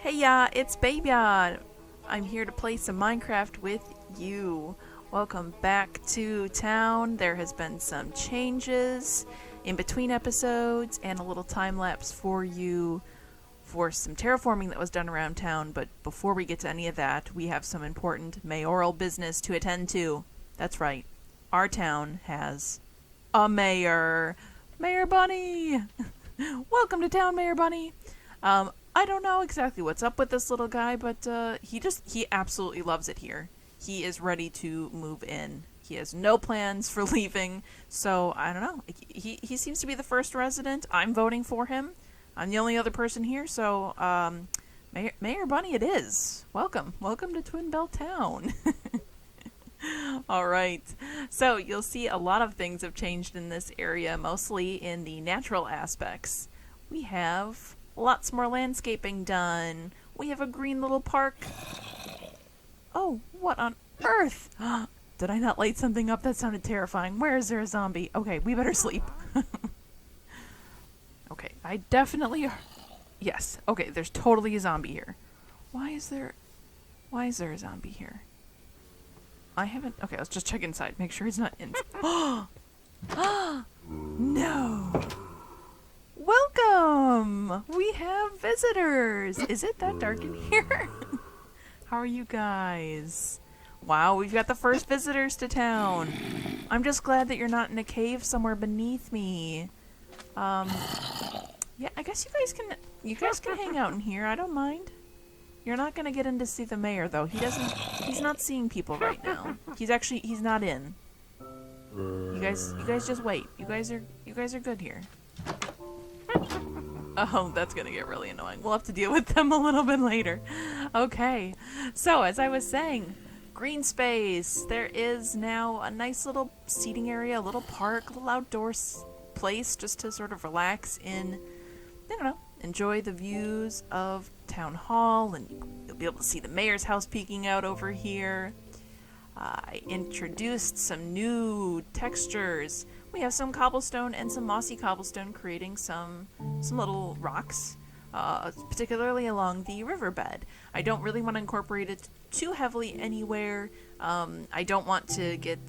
Hey ya, it's Baby. I'm here to play some Minecraft with you. Welcome back to town. There has been some changes in between episodes and a little time lapse for you for some terraforming that was done around town, but before we get to any of that, we have some important mayoral business to attend to. That's right. Our town has a mayor. Mayor Bunny! Welcome to town, Mayor Bunny. I don't know exactly what's up with this little guy, but he absolutely loves it here. He is ready to move in. He has no plans for leaving, so I don't know. He seems to be the first resident. I'm voting for him. I'm the only other person here, so Mayor Bunny it is. Welcome to Twin Bell Town. All right. So you'll see a lot of things have changed in this area, mostly in the natural aspects. We have lots more landscaping done. We have a green little park. Oh, what on earth? Did I not light something up? That sounded terrifying. Where is there a zombie? Okay, we better sleep. Okay, I definitely... Yes, okay, there's totally a zombie here. Why is there a zombie here? I haven't... Okay, let's just check inside. Make sure he's not in... No! Welcome! We have visitors! Is it that dark in here? How are you guys? Wow, we've got the first visitors to town. I'm just glad that you're not in a cave somewhere beneath me. Yeah, I guess you guys can hang out in here. I don't mind. You're not gonna get in to see the mayor, though. He's not seeing people right now. He's not in. You guys just wait. You guys are good here. Oh, that's gonna get really annoying. We'll have to deal with them a little bit later. Okay, so as I was saying, green space. There is now a nice little seating area, a little park, a little outdoor place just to sort of relax in, I don't know, enjoy the views of Town Hall, and you'll be able to see the mayor's house peeking out over here. I introduced some new textures. We have some cobblestone and some mossy cobblestone creating some little rocks, particularly along the riverbed. I don't really want to incorporate it too heavily anywhere. I don't want to get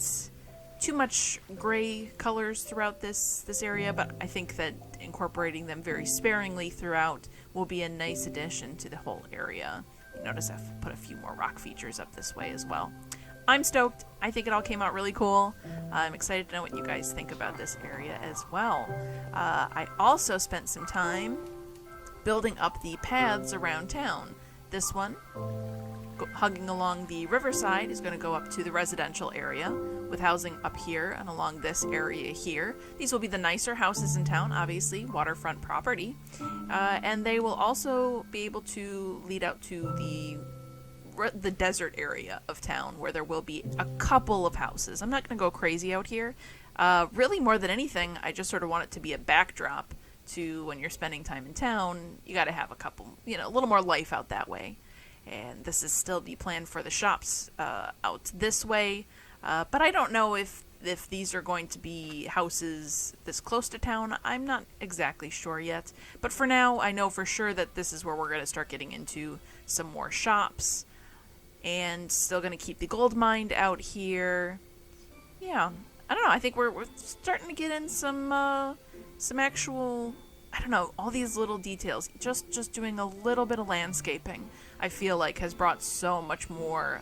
too much gray colors throughout this area, but I think that incorporating them very sparingly throughout will be a nice addition to the whole area. You notice I've put a few more rock features up this way as well. I'm stoked. I think it all came out really cool. I'm excited to know what you guys think about this area as well. I also spent some time building up the paths around town. This one, hugging along the riverside, is going to go up to the residential area, with housing up here and along this area here. These will be the nicer houses in town, obviously, waterfront property. And they will also be able to lead out to the desert area of town, where there will be a couple of houses. I'm not going to go crazy out here. Really, more than anything, I just sort of want it to be a backdrop to when you're spending time in town. You got to have a couple, a little more life out that way. And this is still the plan for the shops out this way. But I don't know if these are going to be houses this close to town. I'm not exactly sure yet. But for now, I know for sure that this is where we're going to start getting into some more shops. And still going to keep the gold mine out here. Yeah, I don't know. I think we're starting to get in some actual, I don't know, all these little details. Just doing a little bit of landscaping, I feel like, has brought so much more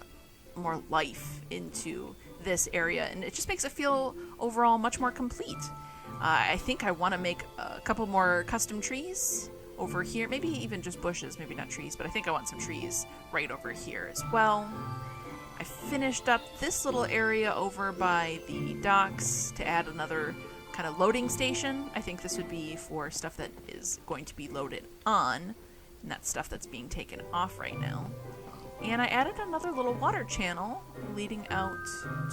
life into this area, and it just makes it feel overall much more complete. I think I want to make a couple more custom trees over here, maybe even just bushes, maybe not trees, but I think I want some trees right over here as well. I finished up this little area over by the docks to add another kind of loading station. I think this would be for stuff that is going to be loaded on, and that's stuff that's being taken off right now. And I added another little water channel leading out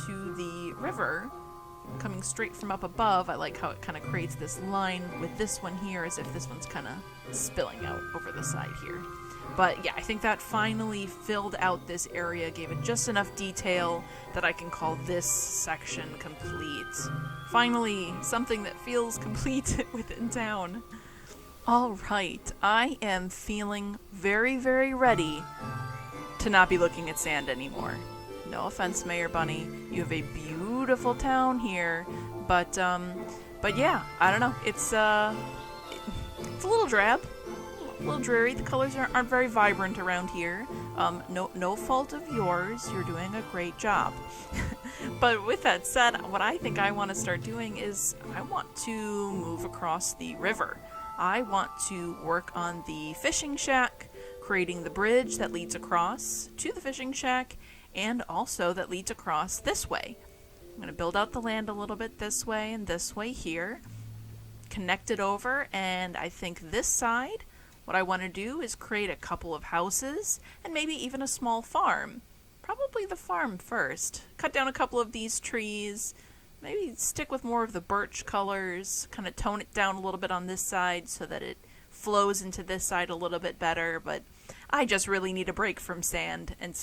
to the river, coming straight from up above. I like how it kind of creates this line with this one here, as if this one's kind of spilling out over the side here. But yeah, I think that finally filled out this area, gave it just enough detail that I can call this section complete. Finally, something that feels complete within town. All right, I am feeling very, very ready to not be looking at sand anymore. No offense, Mayor Bunny. You have a beautiful town here, but yeah, I don't know. It's a little drab, a little dreary. The colors aren't very vibrant around here. No fault of yours. You're doing a great job. But with that said, what I think I want to start doing is I want to move across the river. I want to work on the fishing shack, creating the bridge that leads across to the fishing shack, and also that leads across this way. I'm going to build out the land a little bit this way and this way here, connect it over, and I think this side, what I want to do is create a couple of houses and maybe even a small farm. Probably the farm first. Cut down a couple of these trees, maybe stick with more of the birch colors, kind of tone it down a little bit on this side so that it flows into this side a little bit better, but I just really need a break from sand and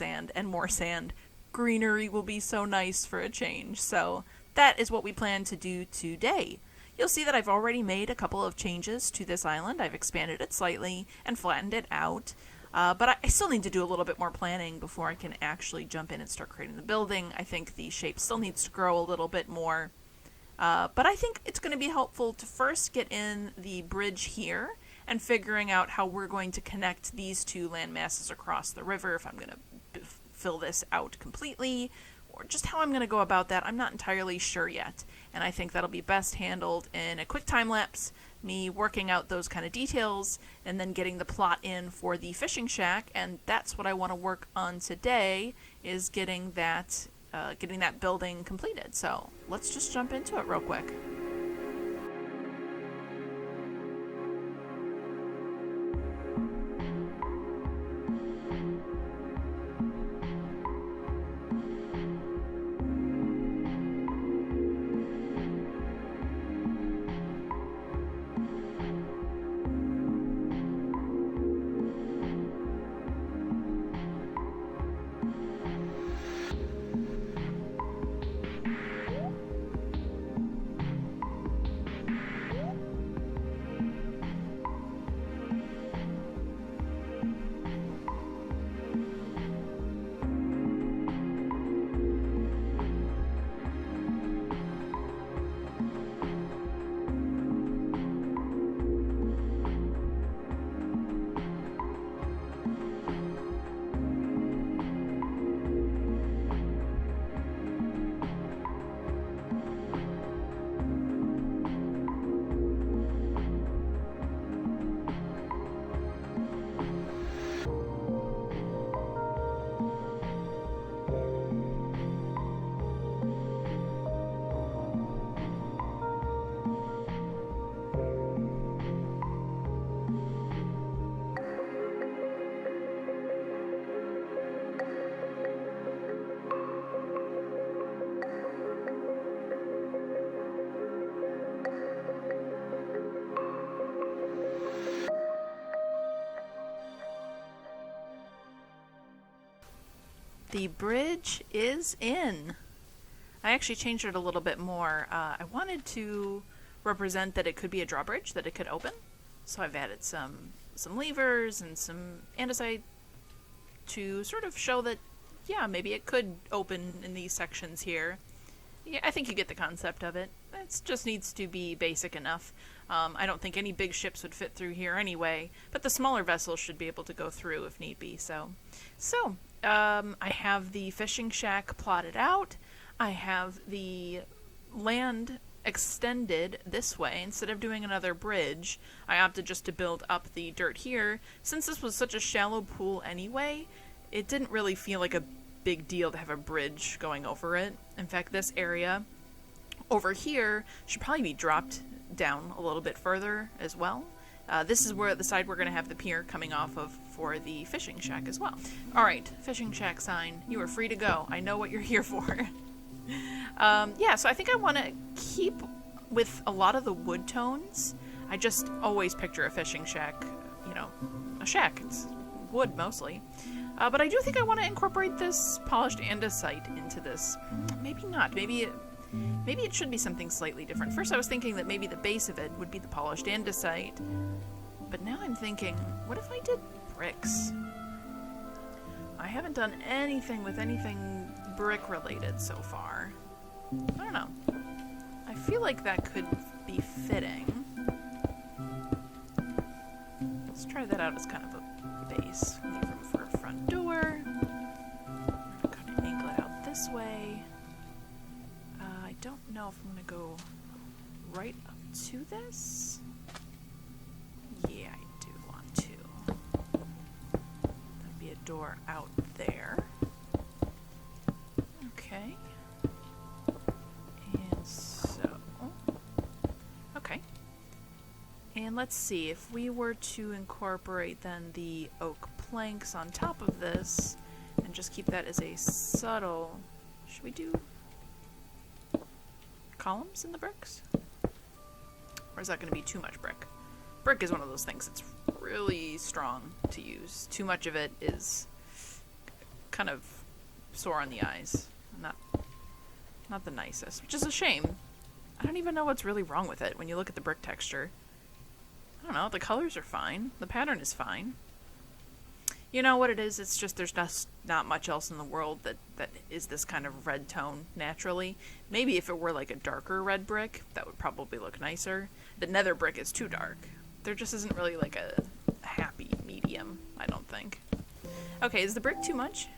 more sand. Greenery will be so nice for a change, so that is what we plan to do today. You'll see that I've already made a couple of changes to this island. I've expanded it slightly and flattened it out. But I still need to do a little bit more planning before I can actually jump in and start creating the building. I think the shape still needs to grow a little bit more. But I think it's going to be helpful to first get in the bridge here and figuring out how we're going to connect these two land masses across the river, if I'm going to fill this out completely, or just how I'm going to go about that. I'm not entirely sure yet. And I think that'll be best handled in a quick time lapse, me working out those kind of details, and then getting the plot in for the fishing shack, and that's what I want to work on today, is getting that building completed. So let's just jump into it real quick. The bridge is in. I actually changed it a little bit more. I wanted to represent that it could be a drawbridge, that it could open. So I've added some levers and some andesite to sort of show that, yeah, maybe it could open in these sections here. Yeah, I think you get the concept of it. It just needs to be basic enough. I don't think any big ships would fit through here anyway, but the smaller vessels should be able to go through if need be. So I have the fishing shack plotted out. I have the land extended this way. Instead of doing another bridge, I opted just to build up the dirt here. Since this was such a shallow pool anyway, it didn't really feel like a big deal to have a bridge going over it. In fact, this area over here should probably be dropped down a little bit further as well. This is where the side we're going to have the pier coming off of for the fishing shack as well. Alright, fishing shack sign, you are free to go. I know what you're here for. Yeah, so I think I want to keep with a lot of the wood tones. I just always picture a fishing shack, you know, a shack. It's wood mostly. But I do think I want to incorporate this polished andesite into this. Maybe not. Maybe it should be something slightly different. First I was thinking that maybe the base of it would be the polished andesite, But now I'm thinking, what if I did bricks? I haven't done anything with anything brick related so far. I don't know. I feel like that could be fitting. Let's try that out as kind of a base. Leave room for a front door. I'm gonna kind of angle it out this way. I don't know if I'm gonna go right up to this. Yeah, I do want to. That'd be a door out there. Okay. And so... Okay. And let's see, if we were to incorporate then the oak planks on top of this, and just keep that as a subtle... Should we do columns in the bricks? Or is that going to be too much brick? Brick is one of those things that's really strong to use. Too much of it is kind of sore on the eyes. Not the nicest, which is a shame. I don't even know what's really wrong with it when you look at the brick texture. I don't know, the colors are fine. The pattern is fine. You know what it is? It's just there's just not much else in the world that is this kind of red tone naturally. Maybe if it were like a darker red brick, that would probably look nicer. The nether brick is too dark. There just isn't really like a happy medium, I don't think. Okay, is the brick too much?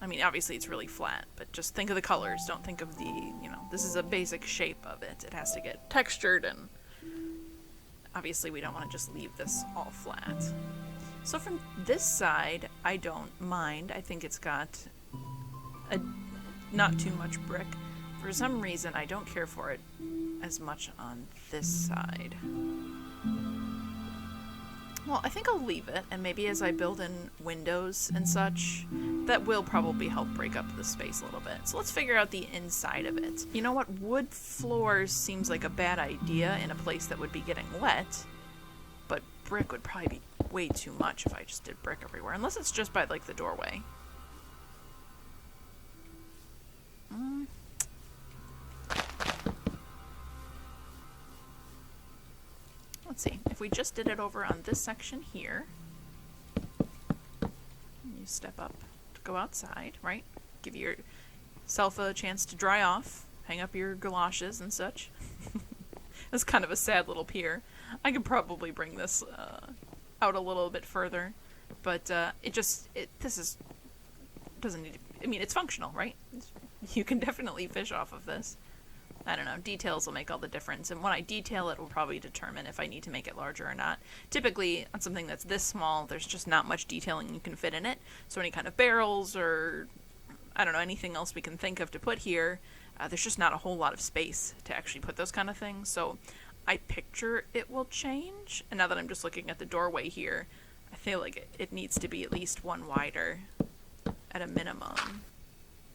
I mean, obviously it's really flat, but just think of the colors. Don't think of the, you know, this is a basic shape of it. It has to get textured, and obviously we don't want to just leave this all flat. So from this side, I don't mind. I think it's got not too much brick. For some reason, I don't care for it as much on this side. Well, I think I'll leave it, and maybe as I build in windows and such, that will probably help break up the space a little bit. So let's figure out the inside of it. You know what? Wood floors seems like a bad idea in a place that would be getting wet, but brick would probably be way too much if I just did brick everywhere, unless it's just by, like, the doorway. Let's see, if we just did it over on this section here, you step up to go outside, right? Give yourself a chance to dry off, hang up your galoshes and such. It's kind of a sad little pier. I could probably bring this out a little bit further, but this doesn't need to, I mean, it's functional, right? You can definitely fish off of this. I don't know, details will make all the difference, and when I detail it will probably determine if I need to make it larger or not. Typically, on something that's this small, there's just not much detailing you can fit in it, so any kind of barrels or, I don't know, anything else we can think of to put here, there's just not a whole lot of space to actually put those kind of things, so I picture it will change, and now that I'm just looking at the doorway here, I feel like it needs to be at least one wider at a minimum.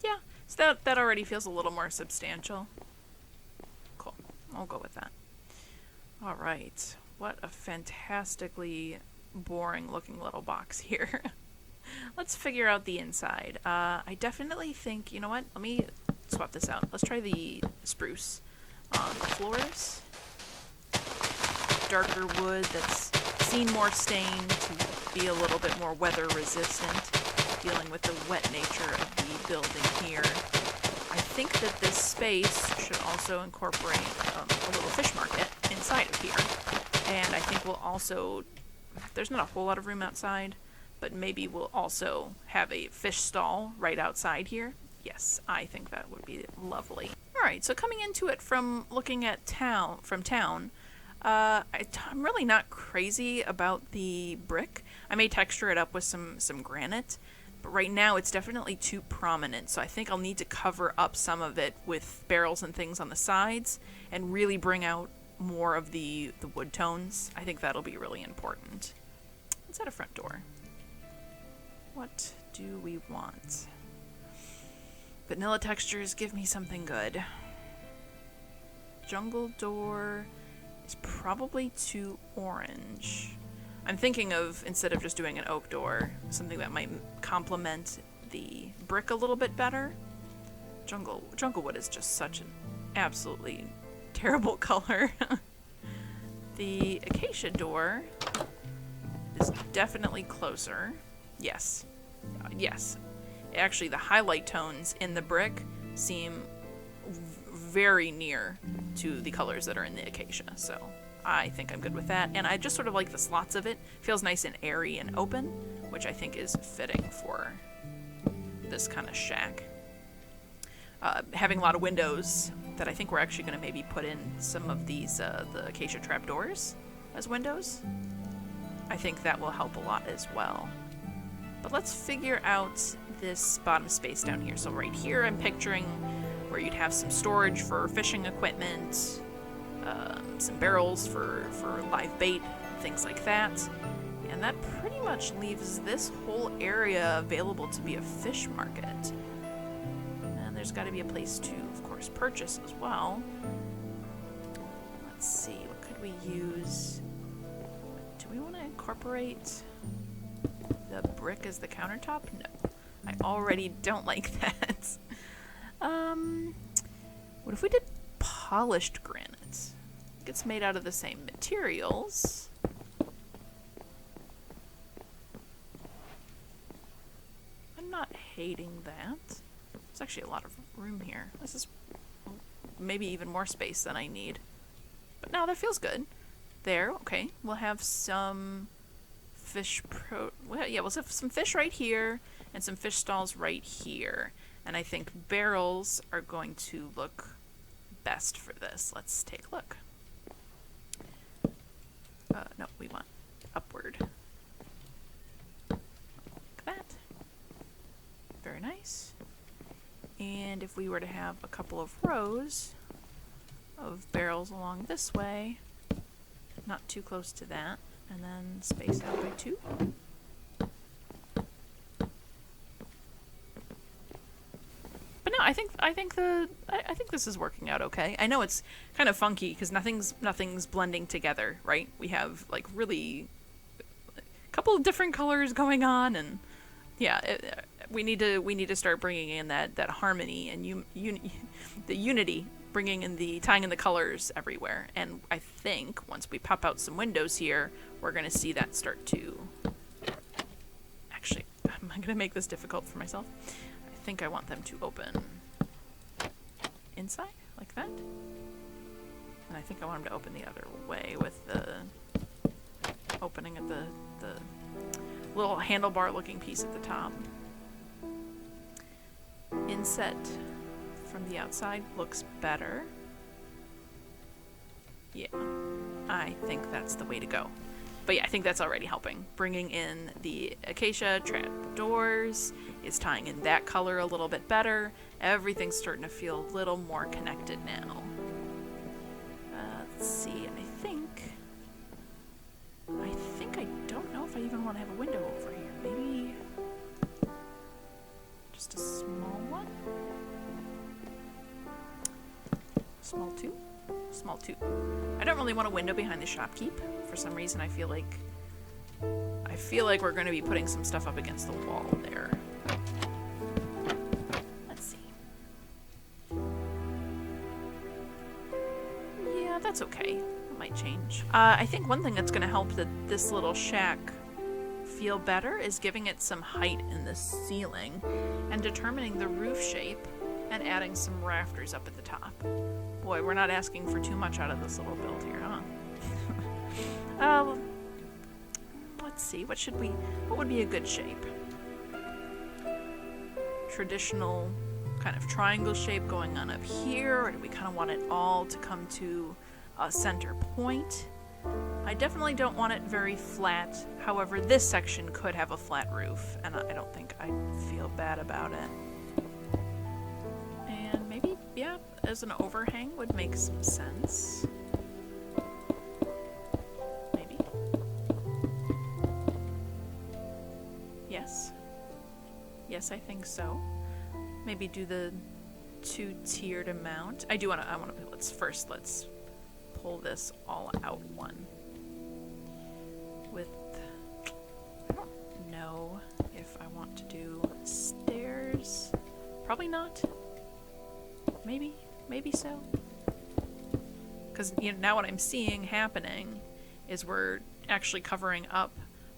Yeah, so that already feels a little more substantial. Cool. I'll go with that. Alright. What a fantastically boring looking little box here. Let's figure out the inside. I definitely think, you know what? Let me swap this out. Let's try the spruce on the floors. Darker wood that's seen more stain to be a little bit more weather resistant, dealing with the wet nature of the building here. I think that this space should also incorporate a little fish market inside of here. And I think we'll also, there's not a whole lot of room outside, but maybe we'll also have a fish stall right outside here. Yes, I think that would be lovely. Alright, so coming into it from looking at town, I'm really not crazy about the brick. I may texture it up with some granite, but right now it's definitely too prominent, so I think I'll need to cover up some of it with barrels and things on the sides and really bring out more of the wood tones. I think that'll be really important. Let's add a front door. What do we want? Vanilla textures, give me something good. Jungle door is probably too orange. I'm thinking of, instead of just doing an oak door, something that might complement the brick a little bit better. Jungle wood is just such an absolutely terrible color. The acacia door is definitely closer. Yes. Yes. Actually, the highlight tones in the brick seem very near to the colors that are in the acacia, so I think I'm good with that. And I just sort of like the slots of it. Feels nice and airy and open, which I think is fitting for this kind of shack. Having a lot of windows that I think we're actually going to maybe put in some of these, the acacia trapdoors as windows. I think that will help a lot as well. But let's figure out this bottom space down here. So right here I'm picturing where you'd have some storage for fishing equipment, some barrels for live bait, things like that. And that pretty much leaves this whole area available to be a fish market. And there's got to be a place to, of course, purchase as well. Let's see, what could we use? Do we want to incorporate the brick as the countertop? No. I already don't like that. What if we did polished granite? It's made out of the same materials. I'm not hating that. There's actually a lot of room here. This is maybe even more space than I need. But no, that feels good. There, okay. We'll have some well, yeah, we'll have some fish right here and some fish stalls right here. And I think barrels are going to look best for this. Let's take a look. No, we want upward. Like that. Very nice. And if we were to have a couple of rows of barrels along this way, not too close to that, and then space out by 2. But no, I think this is working out okay. I know it's kind of funky because nothing's blending together, right? We have like really a couple of different colors going on, and yeah, we need to start bringing in that harmony and the unity, tying in the colors everywhere. And I think once we pop out some windows here, we're going to see that start to... Actually, I'm going to make this difficult for myself. I think I want them to open inside, like that. And I think I want them to open the other way with the opening at the little handlebar looking piece at the top. Inset from the outside looks better. Yeah, I think that's the way to go. But yeah, I think that's already helping. Bringing in the acacia trap doors is tying in that color a little bit better. Everything's starting to feel a little more connected now. Let's see, and I think I don't know if I even want to have a window over here. Maybe just a small one? Small 2? Small 2. I don't really want a window behind the shopkeep. For some reason, I feel like we're going to be putting some stuff up against the wall there. Let's see. Yeah, that's okay. It might change. I think one thing that's going to help this little shack feel better is giving it some height in the ceiling and determining the roof shape and adding some rafters up at the top. Boy, we're not asking for too much out of this little build here, huh? Let's see, what would be a good shape? Traditional kind of triangle shape going on up here, or do we kind of want it all to come to a center point? I definitely don't want it very flat. However, this section could have a flat roof, and I don't think I'd feel bad about it. And maybe, yeah, as an overhang would make some sense. Maybe. Yes. Yes, I think so. Maybe do the 2-tiered amount. I want to, let's pull this all out one. With, I don't know if I want to do stairs. Probably not. Maybe so. Because now what I'm seeing happening is we're actually covering up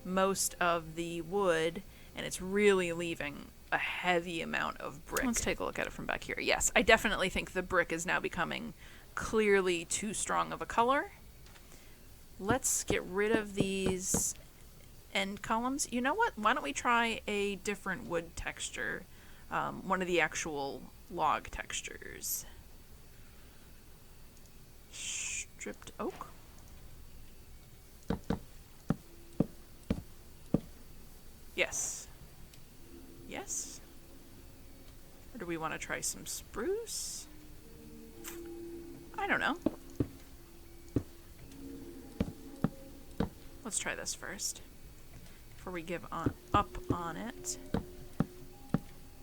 most of the wood, and it's really leaving a heavy amount of brick. Let's take a look at it from back here. Yes, I definitely think the brick is now becoming clearly too strong of a color. Let's get rid of these end columns. You know what? Why don't we try a different wood texture? One of the actual log textures. Stripped oak. Yes. Yes? Or do we want to try some spruce? I don't know. Let's try this first before we give up on it.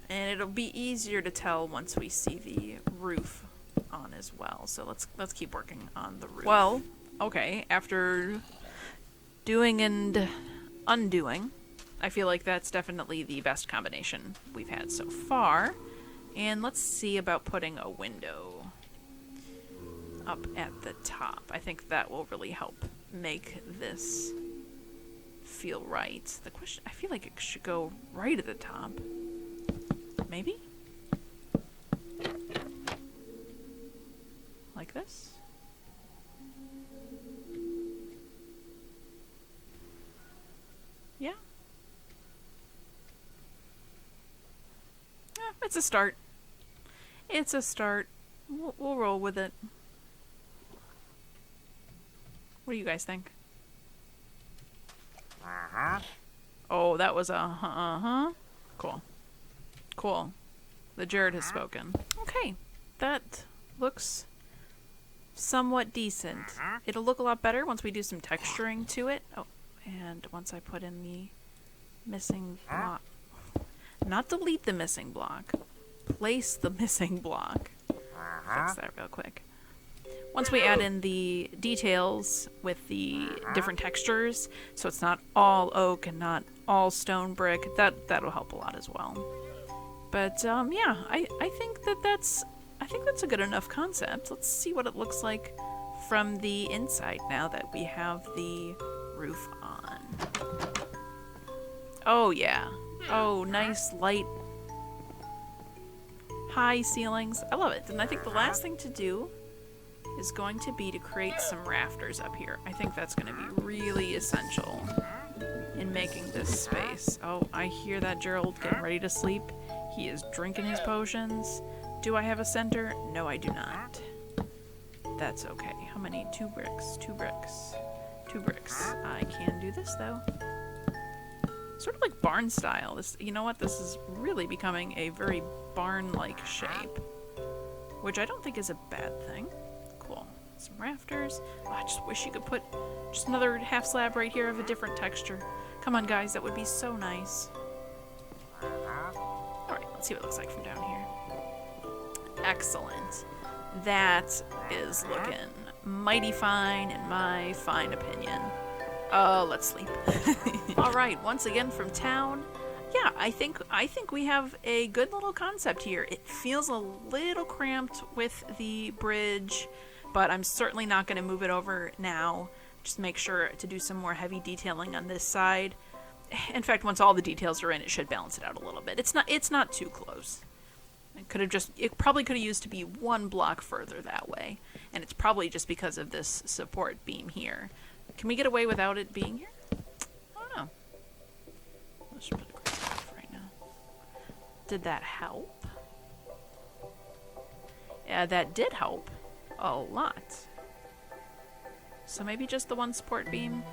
And it'll be easier to tell once we see the roof on as well. So let's keep working on the roof. Well, okay, after doing and undoing, I feel like that's definitely the best combination we've had so far. And let's see about putting a window up at the top. I think that will really help make this feel right. The question, I feel like it should go right at the top. Maybe? Like this? Yeah? It's a start. It's a start. We'll roll with it. What do you guys think? Oh, that was a uh-huh. Cool. Cool. The Jared has spoken. Okay. That looks somewhat decent. It'll look a lot better once we do some texturing to it. Oh, and once I put in the missing block. Not delete the missing block. Place the missing block. Fix that real quick. Once we add in the details with the different textures, so it's not all oak and not all stone brick, that'll help a lot as well. But yeah, I think that's a good enough concept. Let's see what it looks like from the inside now that we have the roof on. Oh yeah. Oh, nice light high ceilings. I love it. And I think the last thing to do is going to be to create some rafters up here. I think that's going to be really essential in making this space. Oh, I hear that Gerald getting ready to sleep. He is drinking his potions. Do I have a center? No, I do not. That's okay. How many? 2 bricks. 2 bricks. 2 bricks. I can do this, though. Sort of like barn style. This, you know what? This is really becoming a very barn-like shape, which I don't think is a bad thing. Cool. Some rafters. Oh, I just wish you could put just another half slab right here of a different texture. Come on, guys. That would be so nice. Alright, let's see what it looks like from down here. Excellent. That is looking mighty fine in my fine opinion. Let's sleep. Alright, once again from town. Yeah, I think we have a good little concept here. It feels a little cramped with the bridge, but I'm certainly not going to move it over now. Just make sure to do some more heavy detailing on this side. In fact, once all the details are in, it should balance it out a little bit. It's not too close. It probably could have used to be 1 block further that way, and it's probably just because of this support beam here. Can we get away without it being here? I don't know. Let's put it off right now. Did that help? Yeah, that did help a lot. So maybe just the 1 support beam.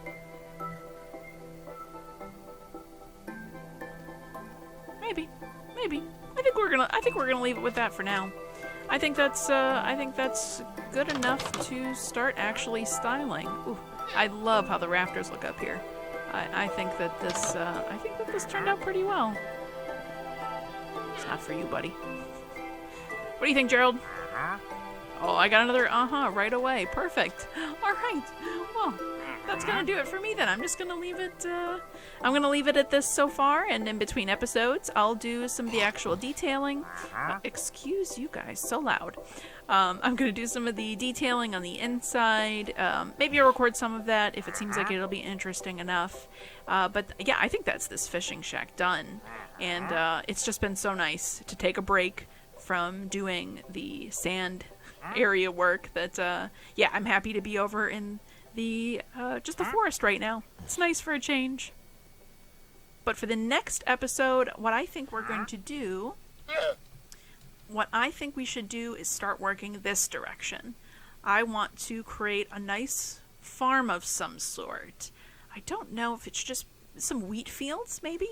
Maybe. I think we're gonna leave it with that for now. I think that's good enough to start actually styling. Ooh, I love how the rafters look up here. I think that this turned out pretty well. It's not for you, buddy. What do you think, Gerald? Oh, I got another right away. Perfect. All right. Well, that's gonna do it for me then. I'm just gonna leave it. I'm gonna leave it at this so far, and in between episodes, I'll do some of the actual detailing. Excuse you guys, so loud. I'm going to do some of the detailing on the inside. Maybe I'll record some of that if it seems like it'll be interesting enough. But yeah, I think that's this fishing shack done. And it's just been so nice to take a break from doing the sand area work that, yeah, I'm happy to be over in the just the forest right now. It's nice for a change. But for the next episode, what I think we're going to do, what I think we should do is start working this direction. I want to create a nice farm of some sort. I don't know if it's just some wheat fields, maybe?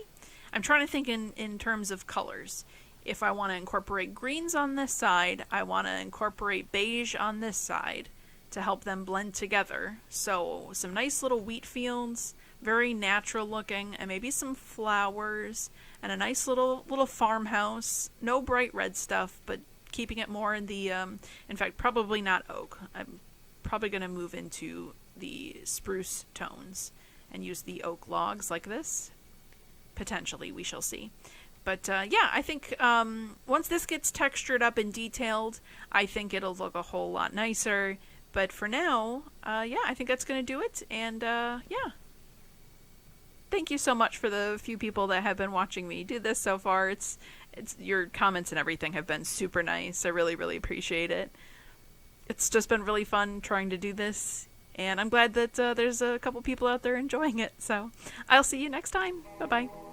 I'm trying to think in terms of colors. If I want to incorporate greens on this side, I want to incorporate beige on this side to help them blend together. So some nice little wheat fields, very natural looking, and maybe some flowers, and a nice little farmhouse. No bright red stuff, but keeping it more in the, in fact, probably not oak. I'm probably going to move into the spruce tones and use the oak logs like this. Potentially, we shall see. But yeah, I think once this gets textured up and detailed, I think it'll look a whole lot nicer. But for now, yeah, I think that's going to do it. And yeah. Thank you so much for the few people that have been watching me do this so far. It's your comments and everything have been super nice. I really, really appreciate it. It's just been really fun trying to do this. And I'm glad that there's a couple people out there enjoying it. So I'll see you next time. Bye-bye.